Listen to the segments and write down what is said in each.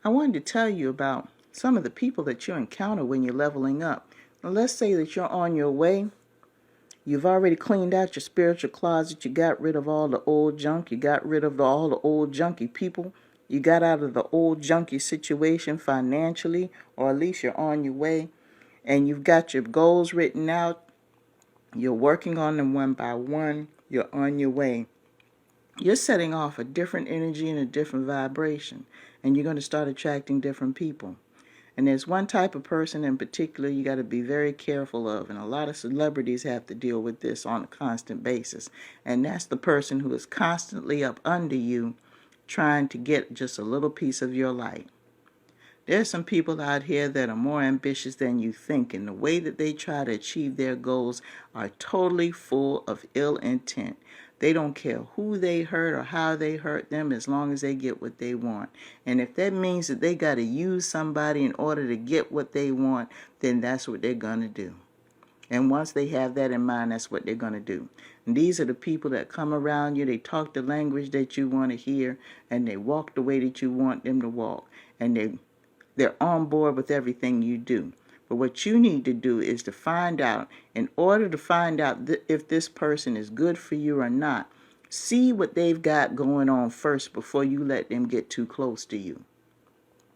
I wanted to tell you about some of the people that you encounter when you're leveling up. Now, let's say that you're on your way. You've already cleaned out your spiritual closet. You got rid of all the old junk. You got rid of all the old junky people. You got out of the old junky situation financially, or at least you're on your way. And you've got your goals written out. You're working on them one by one. You're on your way. You're setting off a different energy and a different vibration. And you're going to start attracting different people. And there's one type of person in particular you got to be very careful of, and a lot of celebrities have to deal with this on a constant basis. And that's the person who is constantly up under you trying to get just a little piece of your light. There's some people out here that are more ambitious than you think, and the way that they try to achieve their goals are totally full of ill intent. They don't care who they hurt or how they hurt them as long as they get what they want. And if that means that they got to use somebody in order to get what they want, then that's what they're going to do. And once they have that in mind, that's what they're going to do. And these are the people that come around you. They talk the language that you want to hear, and they walk the way that you want them to walk. And they're on board with everything you do. But what you need to do is to find out, in order to find out if this person is good for you or not, see what they've got going on first before you let them get too close to you.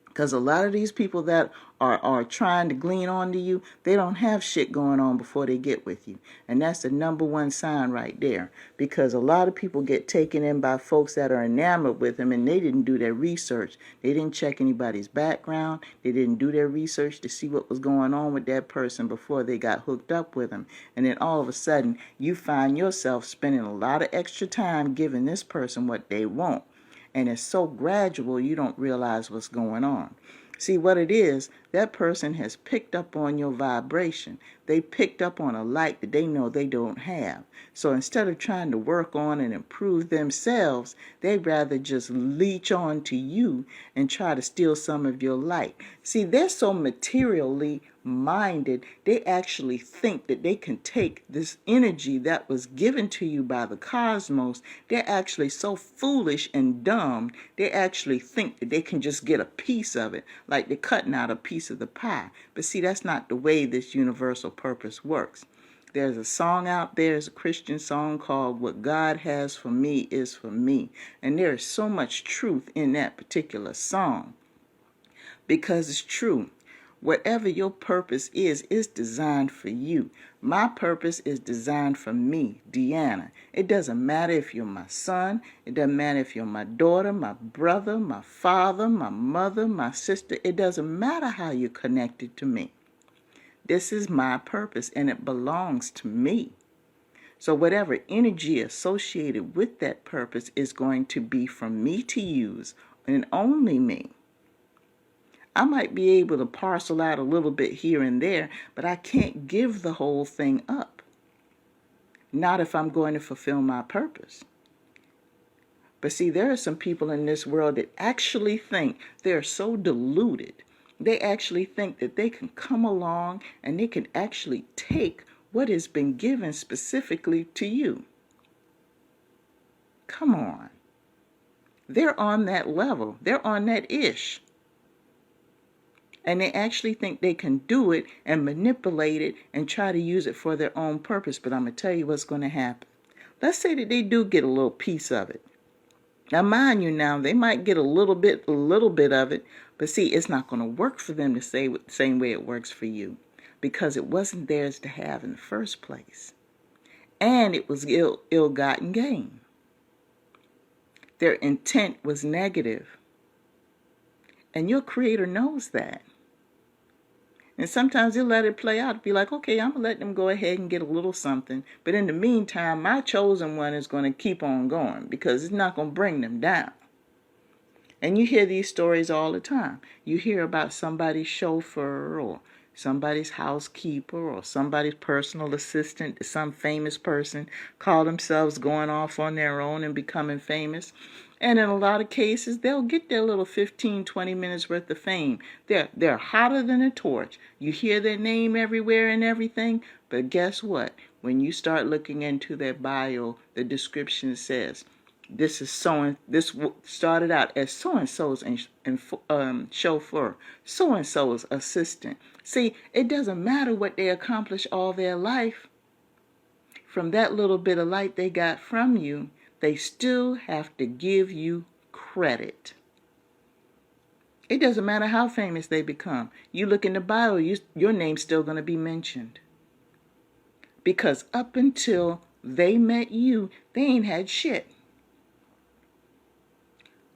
Because a lot of these people that are trying to glean onto you, they don't have shit going on before they get with you. And that's the number one sign right there. Because a lot of people get taken in by folks that are enamored with them, and they didn't do their research. They didn't check anybody's background. They didn't do their research to see what was going on with that person before they got hooked up with them. And then all of a sudden, you find yourself spending a lot of extra time giving this person what they want. And it's so gradual you don't realize what's going on. See, what it is, that person has picked up on your vibration. They picked up on a light that they know they don't have. So instead of trying to work on and improve themselves, they'd rather just leech on to you and try to steal some of your light. See, they're so materially minded, they actually think that they can take this energy that was given to you by the cosmos. They're actually so foolish and dumb, they actually think that they can just get a piece of it, like they're cutting out a piece of the pie. But see, that's not the way this universal purpose works. There's a song out there, it's a Christian song called What God Has For Me Is For Me. And there is so much truth in that particular song, because it's true. Whatever your purpose is designed for you. My purpose is designed for me, Deanna. It doesn't matter if you're my son. It doesn't matter if you're my daughter, my brother, my father, my mother, my sister. It doesn't matter how you're connected to me. This is my purpose, and it belongs to me. So whatever energy associated with that purpose is going to be from me to use, and only me. I might be able to parcel out a little bit here and there, but I can't give the whole thing up. Not if I'm going to fulfill my purpose. But see, there are some people in this world that actually think they're so deluded. They actually think that they can come along and they can actually take what has been given specifically to you. Come on. They're on that level. They're on that ish. And they actually think they can do it and manipulate it and try to use it for their own purpose. But I'm going to tell you what's going to happen. Let's say that they do get a little piece of it. Now, mind you, now they might get a little bit of it, but see, it's not going to work for them to say the same way it works for you, because it wasn't theirs to have in the first place. And it was ill-gotten gain. Their intent was negative. And your Creator knows that. And sometimes he'll let it play out. Be like, okay, I'm going to let them go ahead and get a little something. But in the meantime, my chosen one is going to keep on going, because it's not going to bring them down. And you hear these stories all the time. You hear about somebody's chauffeur or somebody's housekeeper or somebody's personal assistant to some famous person call themselves going off on their own and becoming famous. And in a lot of cases, they'll get their little 15, 20 minutes worth of fame. They're hotter than a torch. You hear their name everywhere and everything. But guess what? When you start looking into their bio, the description says, this is started out as so and so's and chauffeur, so and so's assistant. See, it doesn't matter what they accomplish all their life. From that little bit of light they got from you, they still have to give you credit. It doesn't matter how famous they become. You look in the Bible, your name's still going to be mentioned. Because up until they met you, they ain't had shit.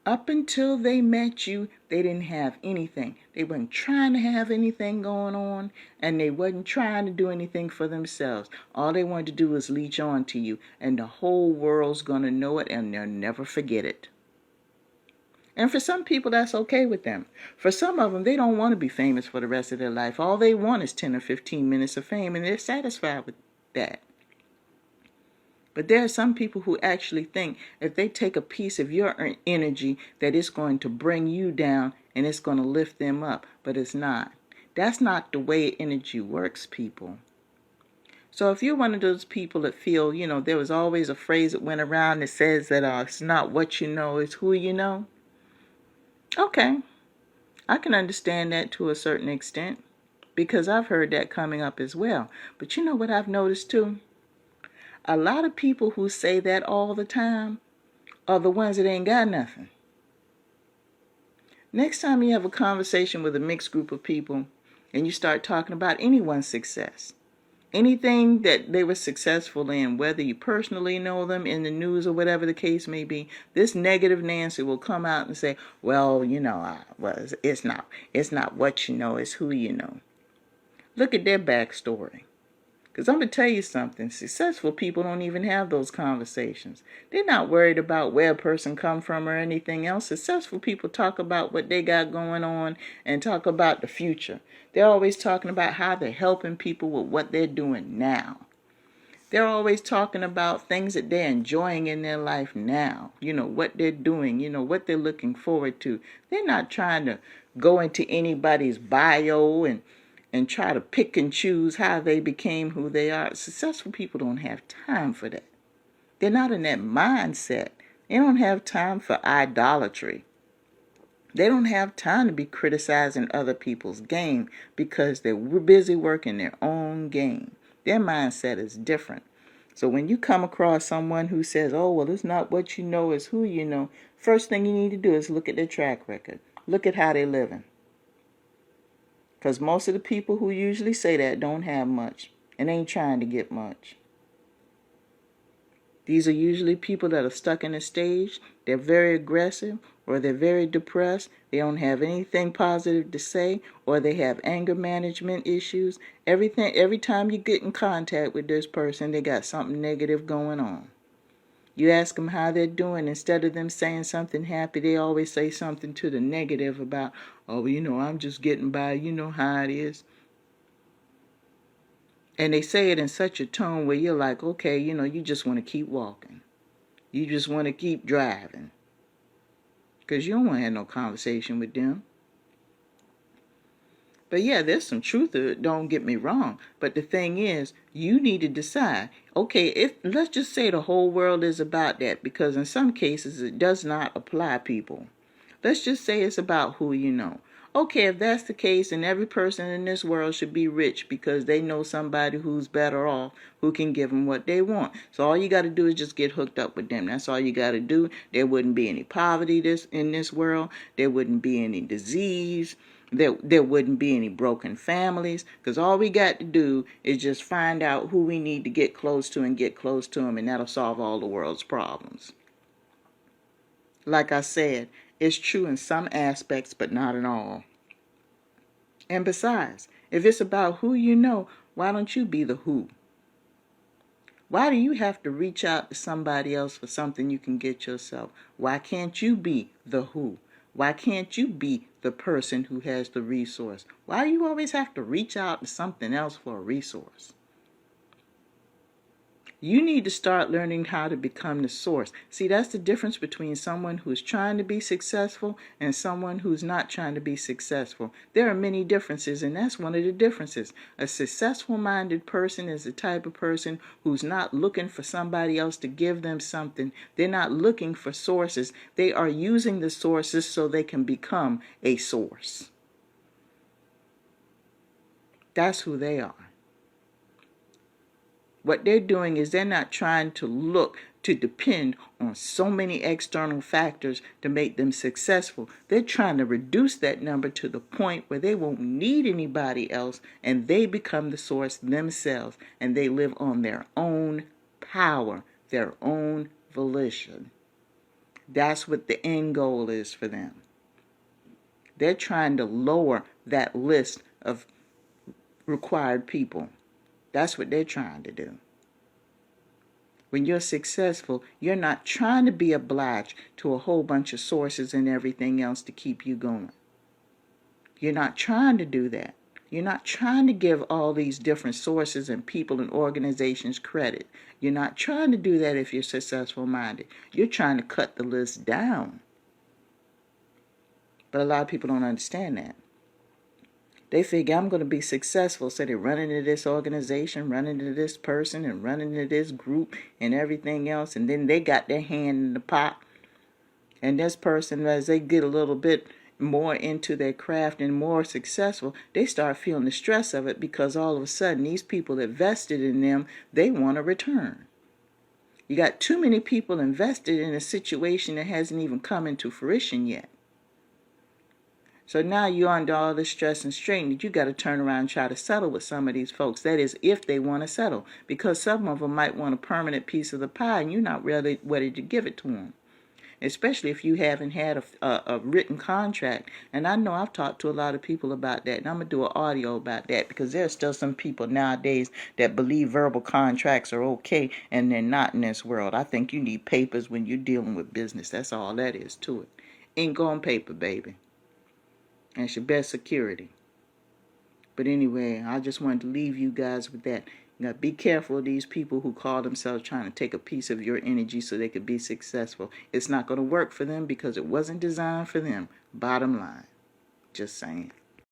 Up until they met you, they didn't have anything. They wasn't trying to have anything going on, and they wasn't trying to do anything for themselves. All they wanted to do was leech on to you, and the whole world's going to know it, and they'll never forget it. And for some people, that's okay with them. For some of them, they don't want to be famous for the rest of their life. All they want is 10 or 15 minutes of fame, and they're satisfied with that. But there are some people who actually think if they take a piece of your energy that it's going to bring you down and it's going to lift them up. But it's not. That's not the way energy works, people. So if you're one of those people that feel, there was always a phrase that went around that says that it's not what you know, it's who you know. Okay, I can understand that to a certain extent because I've heard that coming up as well. But you know what I've noticed too? A lot of people who say that all the time are the ones that ain't got nothing. Next time you have a conversation with a mixed group of people and you start talking about anyone's success, anything that they were successful in, whether you personally know them in the news or whatever the case may be, this negative Nancy will come out and say, well, it's not what you know, it's who you know. Look at their backstory. Because I'm going to tell you something, successful people don't even have those conversations. They're not worried about where a person come from or anything else. Successful people talk about what they got going on and talk about the future. They're always talking about how they're helping people with what they're doing now. They're always talking about things that they're enjoying in their life now. What they're doing, what they're looking forward to. They're not trying to go into anybody's bio and try to pick and choose how they became who they are. Successful people don't have time for that. They're not in that mindset. They don't have time for idolatry. They don't have time to be criticizing other people's game because they're busy working their own game. Their mindset is different. So when you come across someone who says, oh, well, it's not what you know, it's who you know, first thing you need to do is look at their track record. Look at how they're living. Because most of the people who usually say that don't have much and ain't trying to get much. These are usually people that are stuck in a stage. They're very aggressive or they're very depressed. They don't have anything positive to say or they have anger management issues. Every time you get in contact with this person, they got something negative going on. You ask them how they're doing. Instead of them saying something happy, they always say something to the negative about, oh, I'm just getting by. You know how it is. And they say it in such a tone where you're like, okay, you just want to keep walking. You just want to keep driving. Because you don't want to have no conversation with them. But yeah, there's some truth to it, don't get me wrong. But the thing is, you need to decide, okay, let's just say the whole world is about that, because in some cases it does not apply, people. Let's just say it's about who you know. Okay, if that's the case, then every person in this world should be rich because they know somebody who's better off, who can give them what they want. So all you got to do is just get hooked up with them. That's all you got to do. There wouldn't be any poverty in this world. There wouldn't be any disease. There wouldn't be any broken families, because all we got to do is just find out who we need to get close to and get close to them, and that'll solve all the world's problems. Like I said, it's true in some aspects, but not in all. And besides, if it's about who you know, why don't you be the who? Why do you have to reach out to somebody else for something you can get yourself? Why can't you be the who? Why can't you be the person who has the resource? Why do you always have to reach out to something else for a resource? You need to start learning how to become the source. See, that's the difference between someone who's trying to be successful and someone who's not trying to be successful. There are many differences, and that's one of the differences. A successful-minded person is the type of person who's not looking for somebody else to give them something. They're not looking for sources. They are using the sources so they can become a source. That's who they are. What they're doing is they're not trying to look to depend on so many external factors to make them successful. They're trying to reduce that number to the point where they won't need anybody else and they become the source themselves and they live on their own power, their own volition. That's what the end goal is for them. They're trying to lower that list of required people. That's what they're trying to do. When you're successful, you're not trying to be obliged to a whole bunch of sources and everything else to keep you going. You're not trying to do that. You're not trying to give all these different sources and people and organizations credit. You're not trying to do that if you're successful-minded. You're trying to cut the list down. But a lot of people don't understand that. They figure I'm going to be successful, so they run into this organization, run into this person, and run into this group and everything else, and then they got their hand in the pot. And this person, as they get a little bit more into their craft and more successful, they start feeling the stress of it because all of a sudden these people that vested in them, they want a return. You got too many people invested in a situation that hasn't even come into fruition yet. So now you're under all this stress and strain that you got to turn around and try to settle with some of these folks. That is, if they want to settle. Because some of them might want a permanent piece of the pie and you're not really ready to give it to them. Especially if you haven't had a written contract. And I know I've talked to a lot of people about that. And I'm going to do an audio about that. Because there are still some people nowadays that believe verbal contracts are okay. And they're not in this world. I think you need papers when you're dealing with business. That's all that is to it. Ink on paper, baby. And it's your best security. But anyway, I just wanted to leave you guys with that. You gotta be careful of these people who call themselves trying to take a piece of your energy so they could be successful. It's not going to work for them because it wasn't designed for them. Bottom line. Just saying.